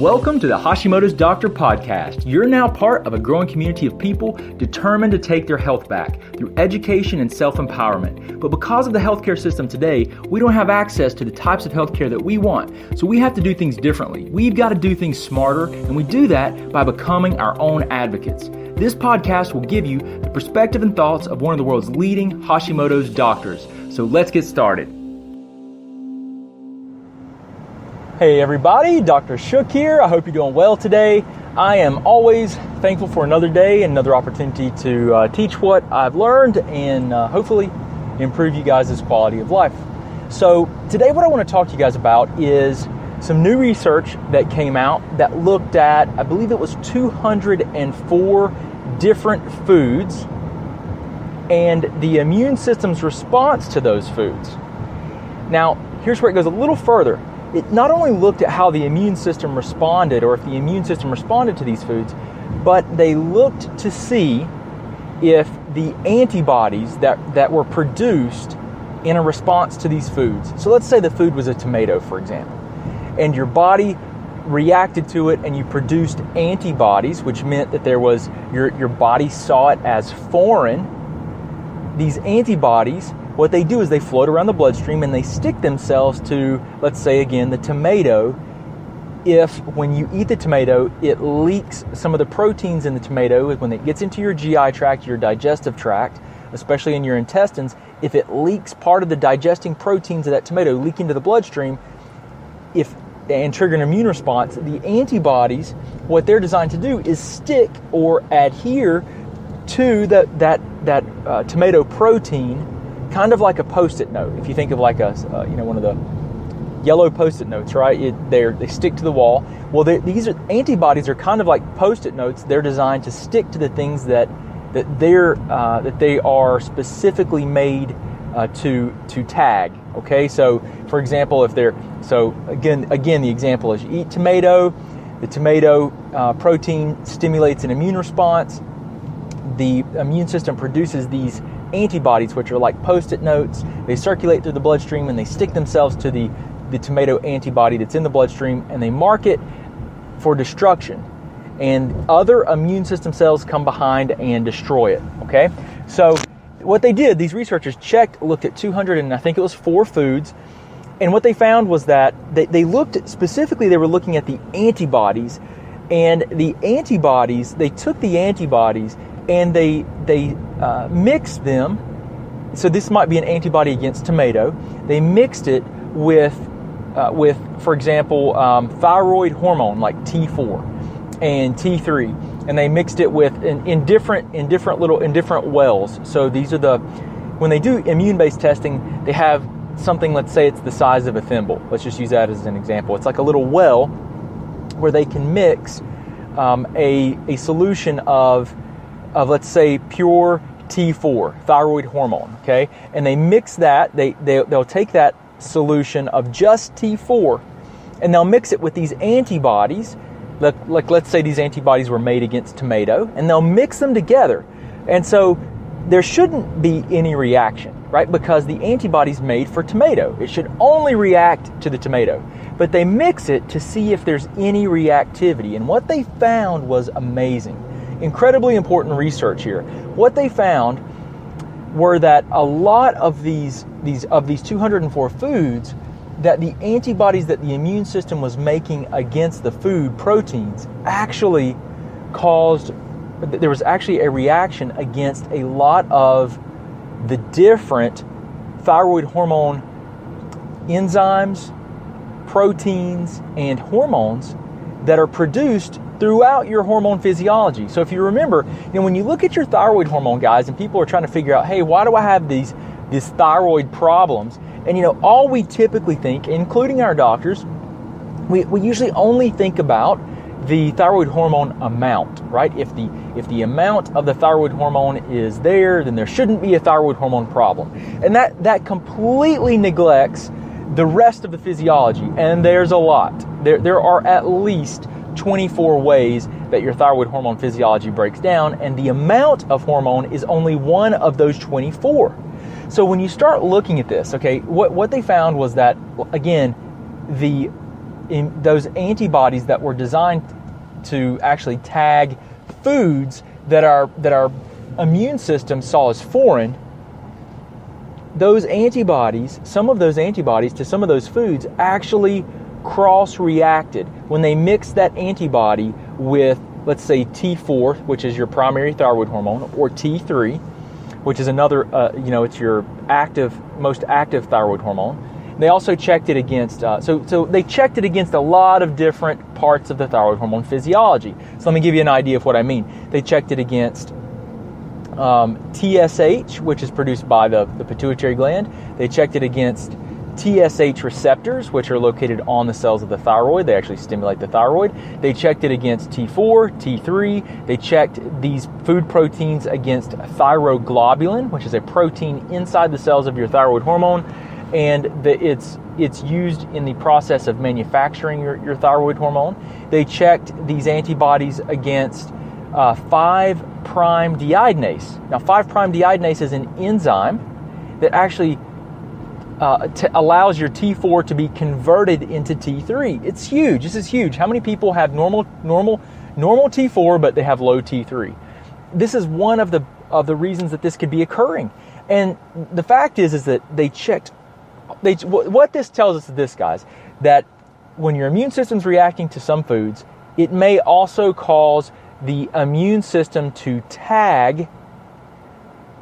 Welcome to the Hashimoto's Doctor podcast. You're now part of a growing community of people determined to take their health back through education and self-empowerment. But because of the healthcare system today, we don't have access to the types of healthcare that we want. So we have to do things differently. We've got to do things smarter, and we do that by becoming our own advocates. This podcast will give you the perspective and thoughts of one of the world's leading Hashimoto's doctors. So let's get started. Hey everybody, Dr. Shook here. I hope you're doing well today. I am always thankful for another day, another opportunity to teach what I've learned and hopefully improve you guys' quality of life. So today what I want to talk to you guys about is some new research that came out that looked at, I believe it was 204 different foods and the immune system's response to those foods. Now, here's where it goes a little further. It not only looked at how the immune system responded, or if the immune system responded to these foods, but they looked to see if the antibodies that were produced in a response to these foods. So let's say the food was a tomato, for example, and your body reacted to it and you produced antibodies, which meant that there was your body saw it as foreign. These antibodies, what they do is they float around the bloodstream and they stick themselves to, let's say again, the tomato. If when you eat the tomato, it leaks some of the proteins in the tomato, when it gets into your GI tract, your digestive tract, especially in your intestines, if it leaks part of the digesting proteins of that tomato leak into the bloodstream, and trigger an immune response, the antibodies, what they're designed to do is stick or adhere to that tomato protein, kind of like a Post-it note. If you think of like one of the yellow Post-it notes, right? They stick to the wall. Well, these antibodies are kind of like Post-it notes. They're designed to stick to the things that they are specifically made to tag. Okay, so for example, again the example is you eat tomato. The tomato protein stimulates an immune response. The immune system produces these antibodies, which are like Post-it notes. They circulate through the bloodstream and they stick themselves to the tomato antibody that's in the bloodstream, and they mark it for destruction. And other immune system cells come behind and destroy it. Okay, so what they did, these researchers looked at 200 and I think it was 4 foods, and what they found was that they looked at, specifically they were looking at the antibodies, and the antibodies, they took the antibodies and they mixed them. So this might be an antibody against tomato. They mixed it with for example, thyroid hormone like T4 and T3, and they mixed it with in different wells. So these are when they do immune-based testing, they have something. Let's say it's the size of a thimble. Let's just use that as an example. It's like a little well where they can mix a solution of let's say pure T4, thyroid hormone, okay? And they mix that, they'll take that solution of just T4 and they'll mix it with these antibodies, like let's say these antibodies were made against tomato, and they'll mix them together. And so there shouldn't be any reaction, right? Because the antibody's made for tomato. It should only react to the tomato. But they mix it to see if there's any reactivity. And what they found was amazing. Incredibly important research here. What they found were that a lot of these 204 foods, that the antibodies that the immune system was making against the food proteins actually there was actually a reaction against a lot of the different thyroid hormone enzymes, proteins, and hormones that are produced throughout your hormone physiology. So if you remember, when you look at your thyroid hormone, guys, and people are trying to figure out, hey, why do I have these thyroid problems? And all we typically think, including our doctors, we usually only think about the thyroid hormone amount, right? If the amount of the thyroid hormone is there, then there shouldn't be a thyroid hormone problem. And that completely neglects the rest of the physiology. And there's a lot. There are at least 24 ways that your thyroid hormone physiology breaks down, and the amount of hormone is only one of those 24. So when you start looking at this, okay, what they found was that, again, those antibodies that were designed to actually tag foods that our immune system saw as foreign. Those antibodies, some of those antibodies to some of those foods actually cross-reacted when they mixed that antibody with, let's say, T4, which is your primary thyroid hormone, or T3, which is another, it's your most active thyroid hormone. They also checked it against, so they checked it against a lot of different parts of the thyroid hormone physiology. So let me give you an idea of what I mean. They checked it against TSH, which is produced by the pituitary gland. They checked it against TSH receptors, which are located on the cells of the thyroid. They actually stimulate the thyroid. They checked it against T4, T3. They checked these food proteins against thyroglobulin, which is a protein inside the cells of your thyroid hormone, and it's used in the process of manufacturing your thyroid hormone. They checked these antibodies against 5'-prime deiodinase. Now, 5'-prime deiodinase is an enzyme that actually allows your T4 to be converted into T3. It's huge. This is huge. How many people have normal T4, but they have low T3? This is one of the reasons that this could be occurring. And the fact is that they checked. What this tells us is this, guys, that when your immune system's reacting to some foods, it may also cause the immune system to tag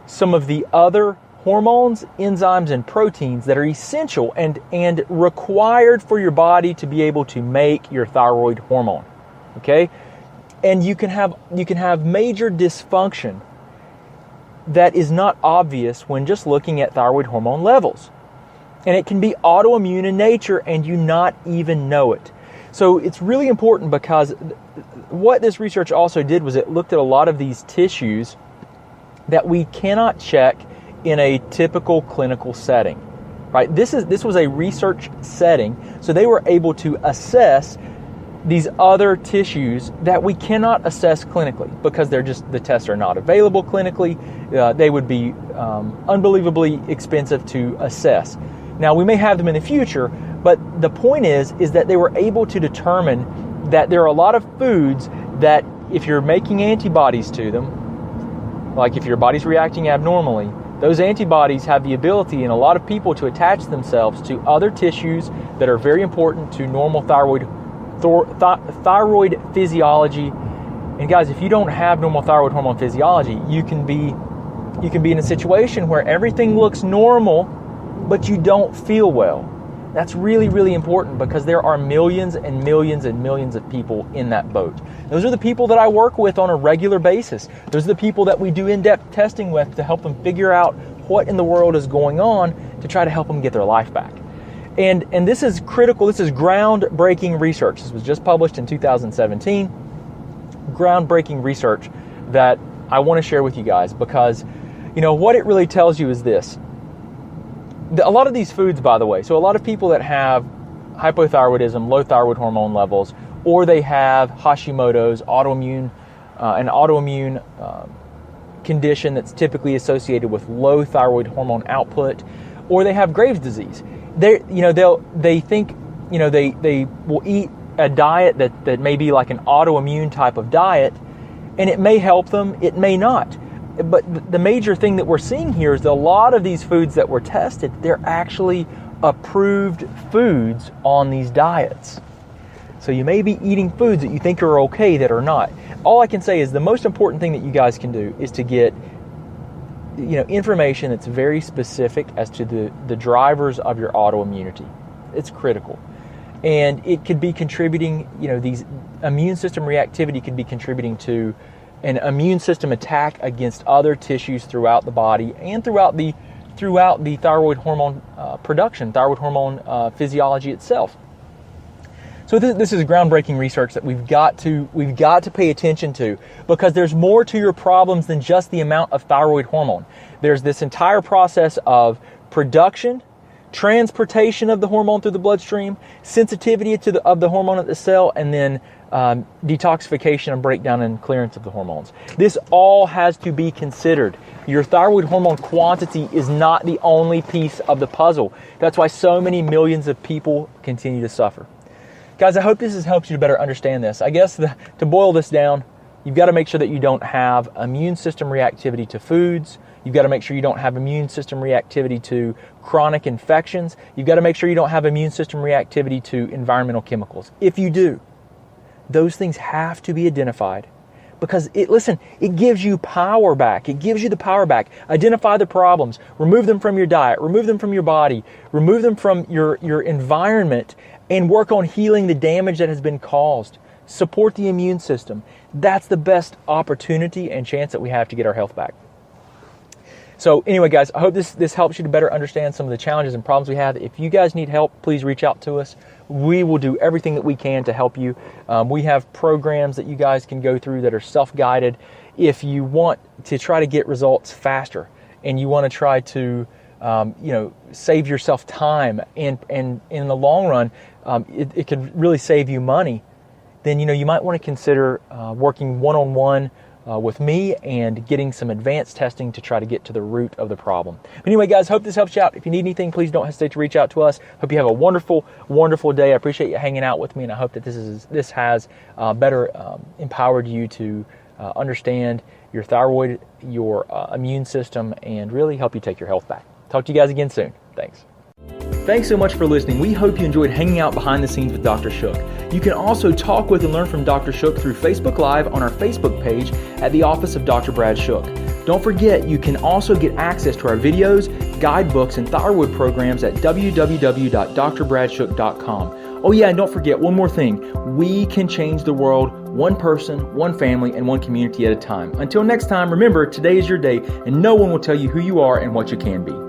some of the other hormones, enzymes, and proteins that are essential and required for your body to be able to make your thyroid hormone. Okay? And you can have major dysfunction that is not obvious when just looking at thyroid hormone levels. And it can be autoimmune in nature and you not even know it. So it's really important, because what this research also did was it looked at a lot of these tissues that we cannot check in a typical clinical setting. Right? This was a research setting, so they were able to assess these other tissues that we cannot assess clinically because the tests are not available clinically. They would be unbelievably expensive to assess. Now, we may have them in the future, but the point is that they were able to determine that there are a lot of foods that if you're making antibodies to them, like if your body's reacting abnormally, those antibodies have the ability in a lot of people to attach themselves to other tissues that are very important to normal thyroid physiology. And guys, if you don't have normal thyroid hormone physiology, you can be in a situation where everything looks normal, but you don't feel well. That's really, really important, because there are millions and millions and millions of people in that boat. Those are the people that I work with on a regular basis. Those are the people that we do in-depth testing with to help them figure out what in the world is going on to try to help them get their life back. And this is critical. This is groundbreaking research. This was just published in 2017. Groundbreaking research that I want to share with you guys, because what it really tells you is this. A lot of these foods, by the way, so a lot of people that have hypothyroidism, low thyroid hormone levels, or they have Hashimoto's, an autoimmune condition that's typically associated with low thyroid hormone output, or they have Graves' disease. They will eat a diet that may be like an autoimmune type of diet, and it may help them, it may not. But the major thing that we're seeing here is that a lot of these foods that were tested, they're actually approved foods on these diets. So you may be eating foods that you think are okay that are not. All I can say is the most important thing that you guys can do is to get information that's very specific as to the drivers of your autoimmunity. It's critical. And it could be contributing, these immune system reactivity could be contributing to an immune system attack against other tissues throughout the body and throughout the thyroid hormone production, thyroid hormone physiology itself. So this is groundbreaking research that we've got to pay attention to, because there's more to your problems than just the amount of thyroid hormone. There's this entire process of production, transportation of the hormone through the bloodstream, sensitivity of the hormone at the cell, and then detoxification and breakdown and clearance of the hormones. This all has to be considered. Your thyroid hormone quantity is not the only piece of the puzzle. That's why so many millions of people continue to suffer. Guys, I hope this has helped you to better understand this. I guess to boil this down, you've got to make sure that you don't have immune system reactivity to foods. You've got to make sure you don't have immune system reactivity to chronic infections. You've got to make sure you don't have immune system reactivity to environmental chemicals. If you do, those things have to be identified because it gives you power back. It gives you the power back. Identify the problems, remove them from your diet, remove them from your body, remove them from your environment, and work on healing the damage that has been caused. Support the immune system. That's the best opportunity and chance that we have to get our health back. So anyway, guys, I hope this helps you to better understand some of the challenges and problems we have. If you guys need help, please reach out to us. We will do everything that we can to help you. We have programs that you guys can go through that are self-guided. If you want to try to get results faster and you want to try to save yourself time and in the long run, it could really save you money, then you might want to consider working one-on-one with me and getting some advanced testing to try to get to the root of the problem. But anyway, guys, hope this helps you out. If you need anything, please don't hesitate to reach out to us. Hope you have a wonderful, wonderful day. I appreciate you hanging out with me, and I hope that this has better empowered you to understand your thyroid, your immune system, and really help you take your health back. Talk to you guys again soon. Thanks. Thanks so much for listening. We hope you enjoyed hanging out behind the scenes with Dr. Shook. You can also talk with and learn from Dr. Shook through Facebook Live on our Facebook page at the Office of Dr. Brad Shook. Don't forget, you can also get access to our videos, guidebooks, and thyroid programs at www.drbradshook.com. Oh yeah, and don't forget one more thing. We can change the world one person, one family, and one community at a time. Until next time, remember, today is your day, and no one will tell you who you are and what you can be.